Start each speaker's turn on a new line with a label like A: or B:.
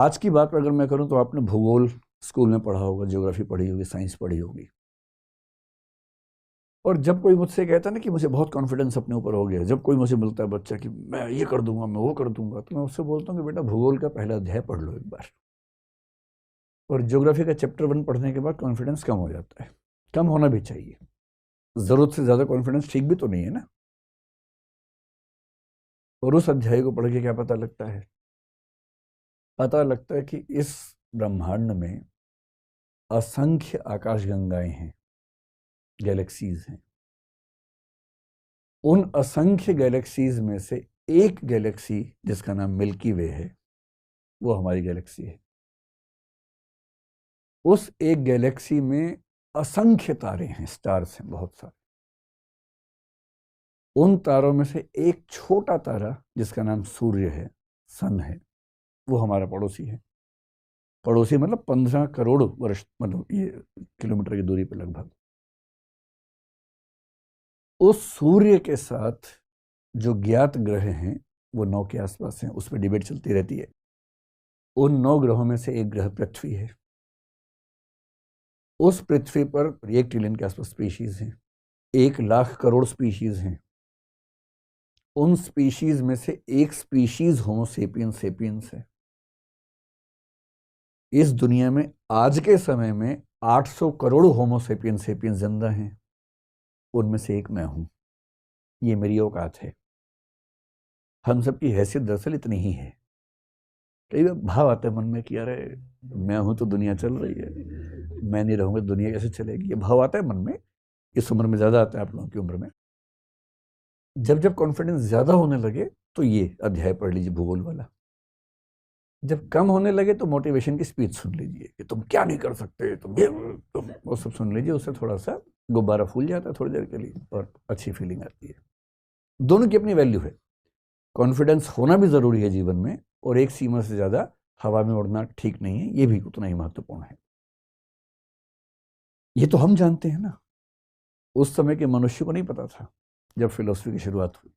A: आज की बात अगर मैं करूं तो आपने भूगोल स्कूल में पढ़ा होगा, ज्योग्राफी पढ़ी होगी, साइंस पढ़ी होगी। और जब कोई मुझसे कहता है ना कि मुझे बहुत कॉन्फिडेंस अपने ऊपर हो गया, जब कोई मुझे मिलता है बच्चा कि मैं ये कर दूंगा, मैं वो कर दूंगा, तो मैं उससे बोलता हूँ कि बेटा भूगोल का पहला अध्याय पढ़ लो एक बार। और ज्योग्राफी का चैप्टर 1 पढ़ने के बाद कॉन्फिडेंस कम हो जाता है। कम होना भी चाहिए, जरूरत से ज्यादा कॉन्फिडेंस ठीक भी तो नहीं है ना। और उस अध्याय को पढ़ के क्या पता लगता है? पता लगता है कि इस ब्रह्मांड में असंख्य आकाशगंगाएं हैं, गैलेक्सीज हैं। उन असंख्य गैलेक्सीज में से एक गैलेक्सी जिसका नाम मिल्की वे है, वो हमारी गैलेक्सी है। उस एक गैलेक्सी में असंख्य तारे हैं, स्टार्स हैं बहुत सारे। उन तारों में से एक छोटा तारा जिसका नाम सूर्य है, सन है, वो हमारा पड़ोसी है। पड़ोसी मतलब 15 करोड़ वर्ष, मतलब ये किलोमीटर की दूरी पर लगभग। उस सूर्य के साथ जो ज्ञात ग्रह हैं वो 9 के आसपास हैं, उस पर डिबेट चलती रहती है। उन 9 ग्रहों में से एक ग्रह पृथ्वी है। उस पृथ्वी पर 1 ट्रिलियन के आसपास स्पीशीज हैं, 1 लाख करोड़ स्पीशीज हैं। उन स्पीशीज में से एक स्पीशीज होमो सेपियंस सेपियंस है। इस दुनिया में आज के समय में 800 करोड़ होमो सेपियंस सेपियंस जिंदा हैं। उनमें से एक मैं हूं। ये मेरी औकात है। हम सबकी हैसियत दरअसल इतनी ही है। कई बार भाव आते हैं मन में कि अरे मैं हूं तो दुनिया चल रही है, मैं नहीं रहूंगा दुनिया कैसे चलेगी। ये भाव आता है मन में। इस उम्र में ज्यादा आता है, आप लोगों की उम्र में। जब जब कॉन्फिडेंस ज्यादा होने लगे तो ये अध्याय पढ़ लीजिए, भूगोल वाला। जब कम होने लगे तो मोटिवेशन की स्पीच सुन लीजिए कि तुम क्या नहीं कर सकते, तुम वो सब सुन लीजिए। उससे थोड़ा सा गुब्बारा फूल जाता है थोड़ी देर के लिए और अच्छी फीलिंग आती है। दोनों की अपनी वैल्यू है। कॉन्फिडेंस होना भी जरूरी है जीवन में, और एक सीमा से ज्यादा हवा में उड़ना ठीक नहीं है, ये भी उतना ही महत्वपूर्ण है। ये तो हम जानते हैं ना, उस समय के मनुष्य को नहीं पता था जब फिलोसफी की शुरुआत हुई।